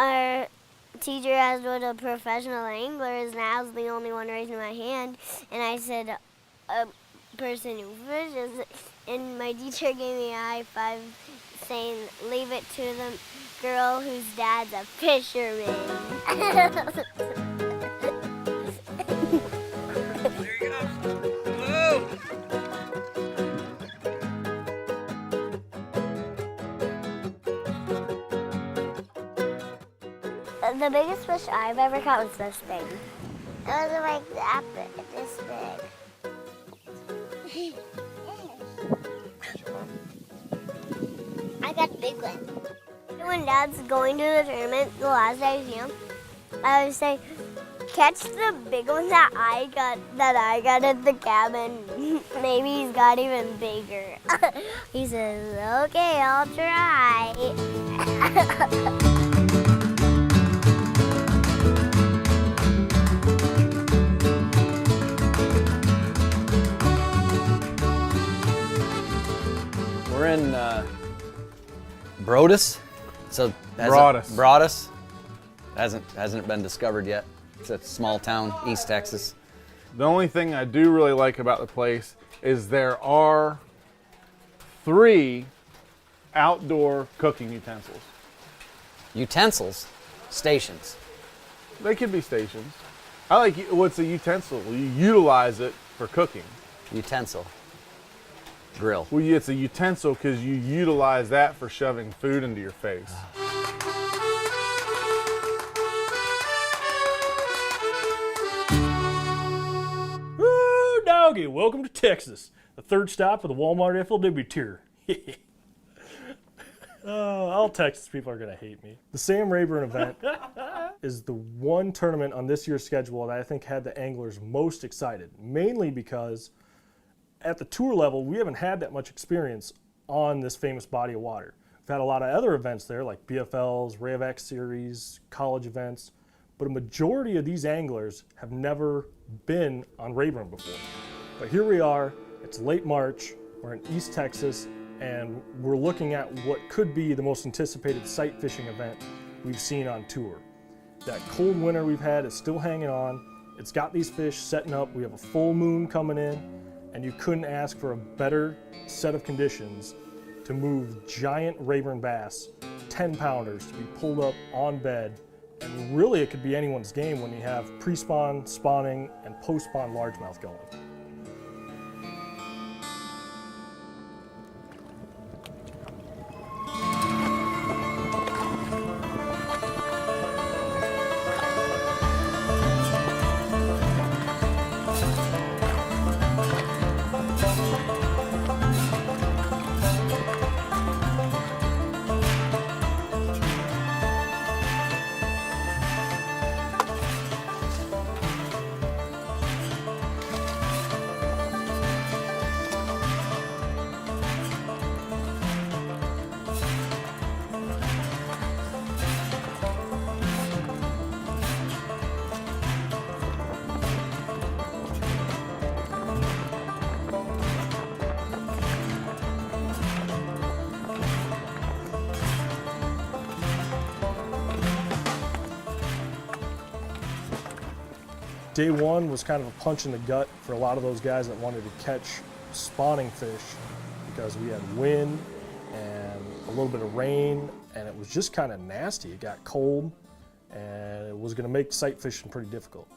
our teacher asked what a professional angler is, and I was the only one raising my hand, and I said a person who fishes, and my teacher gave me a high five saying, leave it to the girl whose dad's a fisherman. There he goes. Whoa! The biggest fish I've ever caught was this big. It was like that big, this big. I got a big one. When Dad's going to the tournament, the last day I see him, I would say, catch the big one that I got at the cabin. Maybe he's got even bigger. He says, okay, I'll try. We're in Brodus. So Broadus. Hasn't been discovered yet. It's a small town, East Texas. The only thing I do really like about the place is there are 3 outdoor cooking utensils. Utensils, stations. They could be stations. I like what's a utensil. You utilize it for cooking. Utensil. Grill. Well, it's a utensil because you utilize that for shoving food into your face. Woo, doggy, welcome to Texas. The 3rd stop of the Walmart FLW tour. All Texas people are going to hate me. The Sam Rayburn event is the one tournament on this year's schedule that I think had the anglers most excited, mainly because at the tour level, we haven't had that much experience on this famous body of water. We've had a lot of other events there, like BFLs, Ray of X series, college events, but a majority of these anglers have never been on Rayburn before. But here we are, it's late March, we're in East Texas, and we're looking at what could be the most anticipated sight fishing event we've seen on tour. That cold winter we've had is still hanging on. It's got these fish setting up. We have a full moon coming in, and you couldn't ask for a better set of conditions to move giant Rayburn bass, 10-pounders, to be pulled up on bed. And really it could be anyone's game when you have pre-spawn, spawning, and post-spawn largemouth going. Day one was kind of a punch in the gut for a lot of those guys that wanted to catch spawning fish because we had wind and a little bit of rain, and it was just kind of nasty. It got cold, and it was going to make sight fishing pretty difficult.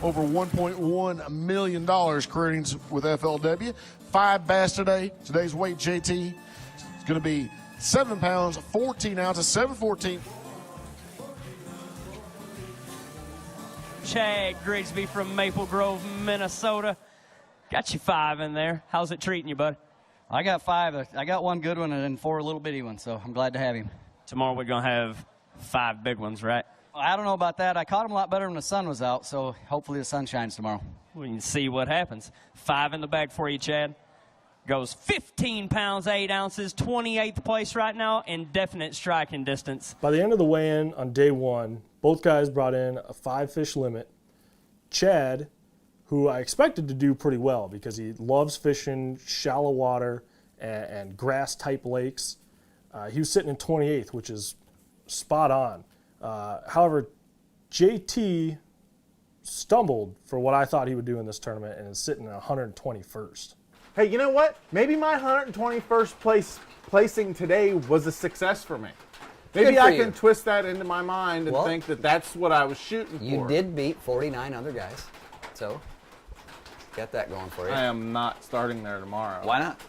Over $1.1 million earnings with FLW. 5 bass today. Today's weight, JT, is going to be 7 pounds, 14 ounces, 714. Chad Grigsby from Maple Grove, Minnesota. Got you 5 in there. How's it treating you, bud? I got 5. I got 1 good one and then 4 little bitty ones, so I'm glad to have him. Tomorrow we're going to have 5 big ones, right? I don't know about that. I caught him a lot better when the sun was out, so hopefully the sun shines tomorrow. We can see what happens. 5 in the bag for you, Chad. goes 15 pounds, 8 ounces, 28th place right now, indefinite striking distance. By the end of the weigh-in on day one, both guys brought in a 5-fish limit. Chad, who I expected to do pretty well because he loves fishing shallow water and grass-type lakes, he was sitting in 28th, which is spot on. However, JT stumbled for what I thought he would do in this tournament and is sitting at 121st. Hey, you know what? Maybe my 121st placing today was a success for me. Maybe Good for I can you. twist that into my mind and Well, think that that's what I was shooting for. You did beat 49 other guys, so get that going for you. I am not starting there tomorrow. Why not?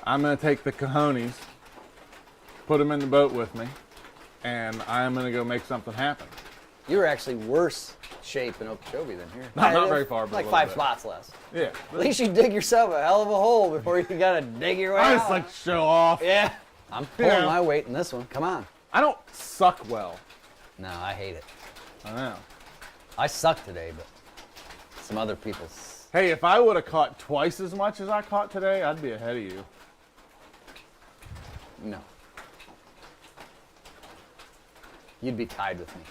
I'm going to take the cojones, put them in the boat with me, and I'm going to go make something happen. You were actually worse shape in Okeechobee than here. Not very far, but like a little 5 bit. spots less. Yeah. At least you dig yourself a hell of a hole before you gotta dig your way I out. just like to show off. Yeah. I'm pulling Yeah. my weight in this one. Come on. I don't suck well. No, I hate it. I know. I suck today, but some other people's. Hey, if I would have caught twice as much as I caught today, I'd be ahead of you. No. You'd be tied with me.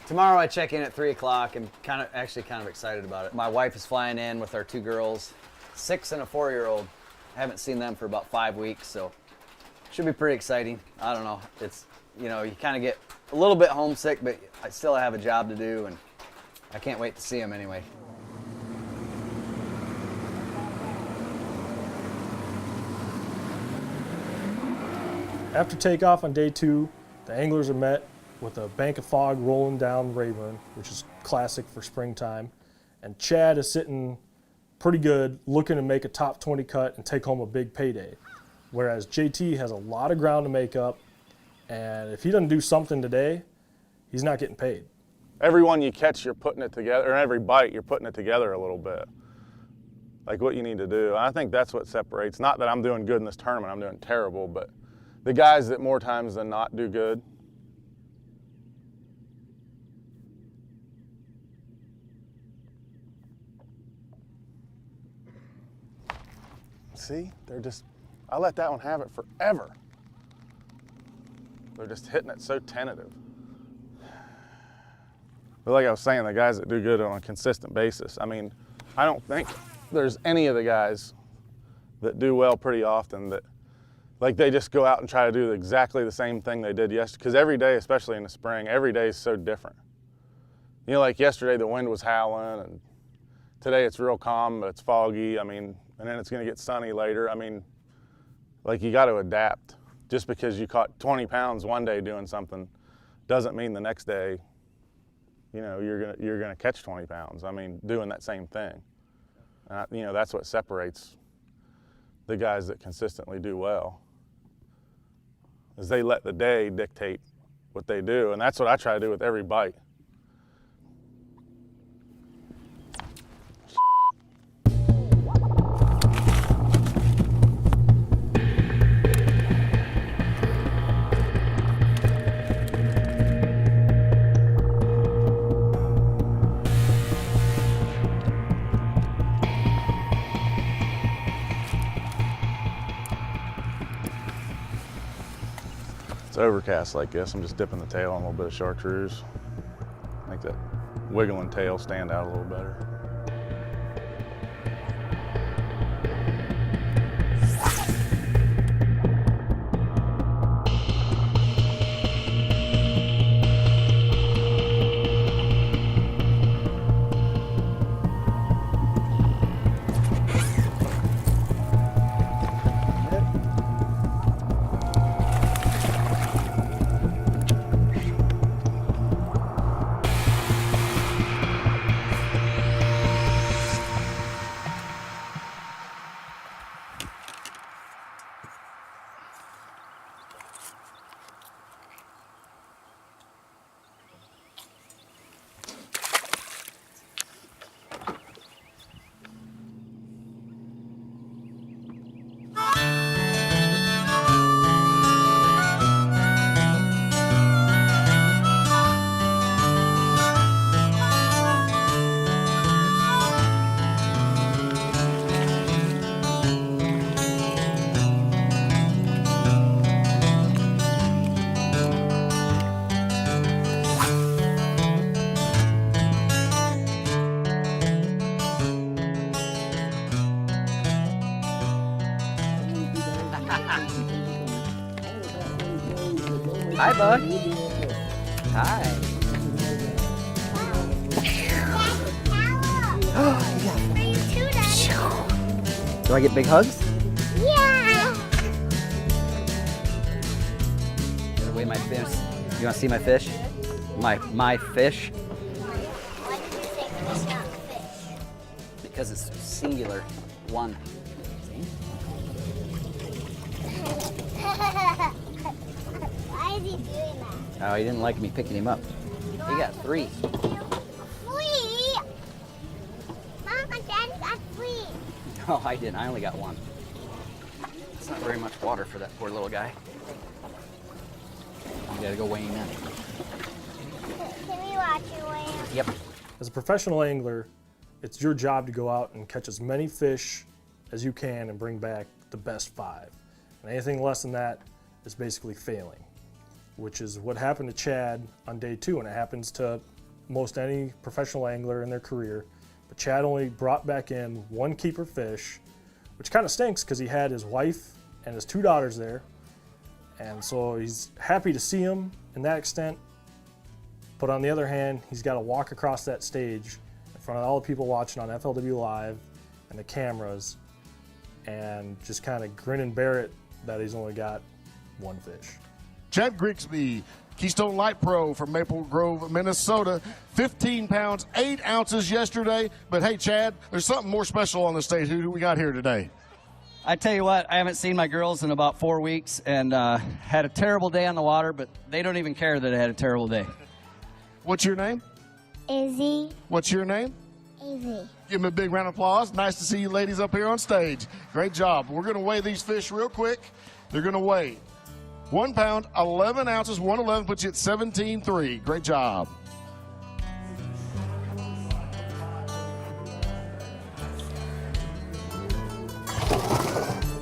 Tomorrow I check in at 3 o'clock and kind of excited about it. My wife is flying in with our 2 girls, 6 and a 4-year-old. Haven't seen them for about 5 weeks, so should be pretty exciting. I don't know. It's, you know, you kind of get a little bit homesick, but I still have a job to do, and I can't wait to see them anyway. After takeoff on day 2, the anglers are met with a bank of fog rolling down Rayburn, which is classic for springtime. And Chad is sitting pretty good, looking to make a top 20 cut and take home a big payday. Whereas JT has a lot of ground to make up, and if he doesn't do something today, he's not getting paid. Every one you catch, you're putting it together, or every bite, you're putting it together a little bit. Like what you need to do. I think that's what separates. Not that I'm doing good in this tournament, I'm doing terrible, but the guys that more times than not do good. See, I let that one have it forever. They're just hitting it so tentative. But like I was saying, the guys that do good on a consistent basis, I mean, I don't think there's any of the guys that do well pretty often that, like, they just go out and try to do exactly the same thing they did yesterday. Because every day, especially in the spring, every day is so different. You know, like yesterday the wind was howling, and today it's real calm, but it's foggy. I mean, and then it's going to get sunny later. I mean, like, you got to adapt. Just because you caught 20 pounds one day doing something doesn't mean the next day, you know, you're gonna catch 20 pounds. I mean, doing that same thing. You know, that's what separates the guys that consistently do well, is they let the day dictate what they do, and that's what I try to do with every bite. It's overcast like this. I'm just dipping the tail on a little bit of chartreuse. Make that wiggling tail stand out a little better. Hi, bud. Hi. Do I get big hugs? Yeah. Get away my fish. You want to see my fish? My fish? Why did you say fish, not fish? Because it's singular. One. See? Why is he doing that? Oh, he didn't like me picking him up. He got 3. Flea! Mom and Daddy got flea. No, I didn't. I only got 1. It's not very much water for that poor little guy. You gotta go weigh him in. Can we watch you weigh him? Yep. As a professional angler, it's your job to go out and catch as many fish as you can and bring back the best 5. And anything less than that is basically failing, which is what happened to Chad on day 2, and it happens to most any professional angler in their career. But Chad only brought back in 1 keeper fish, which kind of stinks because he had his wife and his 2 daughters there. And so he's happy to see them in that extent. But on the other hand, he's got to walk across that stage in front of all the people watching on FLW Live and the cameras and just kind of grin and bear it that he's only got 1 fish. Chad Grigsby, Keystone Light Pro from Maple Grove, Minnesota. 15 pounds, 8 ounces yesterday. But hey, Chad, there's something more special on the stage. Who do we got here today? I tell you what, I haven't seen my girls in about 4 weeks and had a terrible day on the water, but they don't even care that I had a terrible day. What's your name? Izzy. What's your name? Izzy. Give them a big round of applause. Nice to see you ladies up here on stage. Great job. We're going to weigh these fish real quick. They're going to weigh 1 pound, 11 ounces. 111 puts you at 17.3. Great job.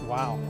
Wow.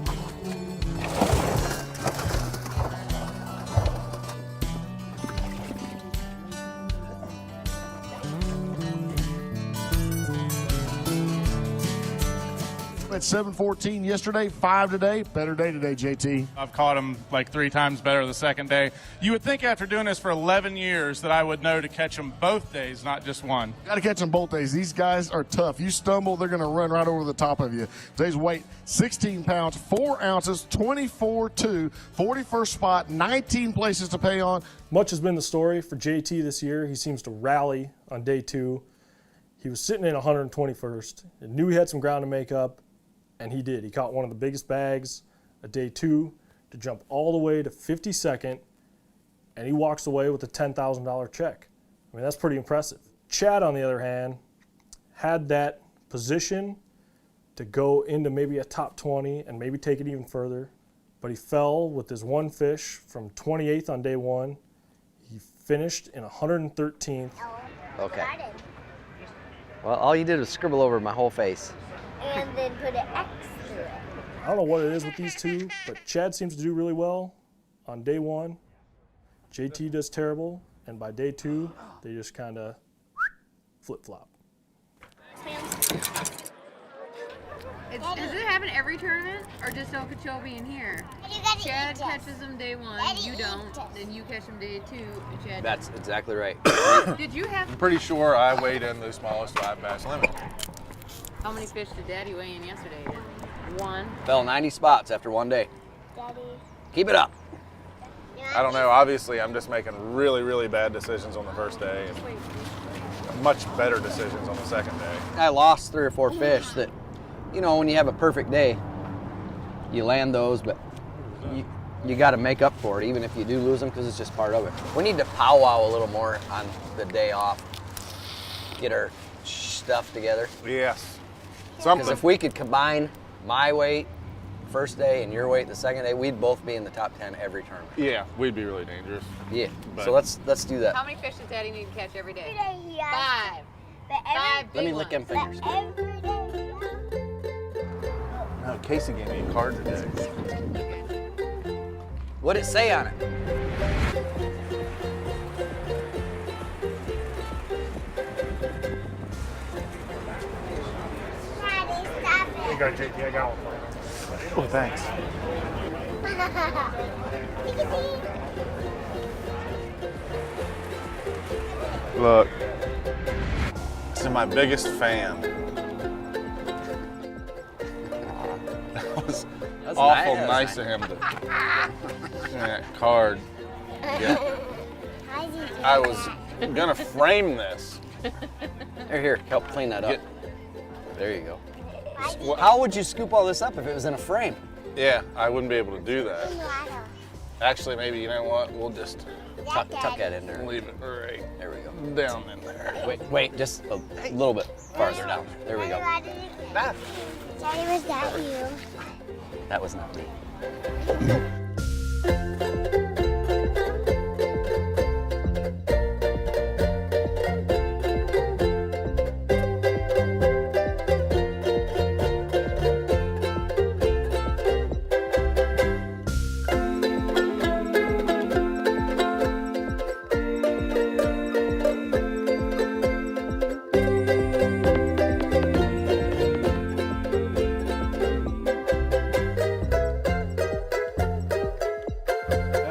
At 7:14 yesterday, 5 today. Better day today, JT. I've caught them like 3 times better the second day. You would think after doing this for 11 years that I would know to catch them both days, not just one. Got to catch them both days. These guys are tough. You stumble, they're going to run right over the top of you. Today's weight, 16 pounds, 4 ounces, 24.2, 41st spot, 19 places to pay on. Much has been the story for JT this year. He seems to rally on day 2. He was sitting in 121st and knew he had some ground to make up, and he did. He caught one of the biggest bags of day 2 to jump all the way to 52nd, and he walks away with a $10,000 check. I mean, that's pretty impressive. Chad, on the other hand, had that position to go into maybe a top 20 and maybe take it even further, but he fell with his 1 fish from 28th on day 1. He finished in 113th. Okay. Well, all you did was scribble over my whole face. And then put an X through it. I don't know what it is with these two, but Chad seems to do really well on day 1. JT does terrible, and by day 2, they just kind of flip-flop. Does it happen every tournament, or just Okeechobee in here? Chad catches them day 1, you don't, then you catch them day 2, and Chad That's exactly right. Did you have, I'm pretty sure I weighed in the smallest 5 bass limit. how many fish did Daddy weigh in yesterday? 1? Fell 90 spots after 1 day. Daddy. Keep it up. I don't know. Obviously, I'm just making really, really bad decisions on the first day and much better decisions on the second day. I lost 3 or 4 fish that, you know, when you have a perfect day, you land those, but you got to make up for it, even if you do lose them, because it's just part of it. We need to powwow a little more on the day off. Get our stuff together. Yes. Because if we could combine my weight first day and your weight the second day, we'd both be in the top 10 every tournament. Yeah, we'd be really dangerous. Yeah. But- So let's do that. How many fish does Daddy need to catch every day? 5. 5. 5 Let me big lick them ones. fingers. Every day. No, Casey gave me a card today. What'd it say on it? Daddy, stop it. Hey, JT, I got one for you. Oh, thanks. Look, this is my biggest fan. That was That's awful nice. nice of him to that card. Yeah. I was gonna frame this. Here, help clean that up. Get- There you go. How would you scoop all this up if it was in a frame? Yeah, I wouldn't be able to do that. Actually, maybe, you know what? We'll just Tuck that in there. leave it right There we go. down in there. Wait, just a little bit farther down. There we go. Daddy, was that you? That was not me.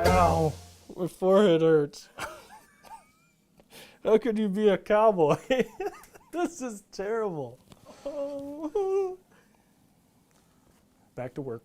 Ow, my forehead hurts. How could you be a cowboy? This is terrible. Back to work.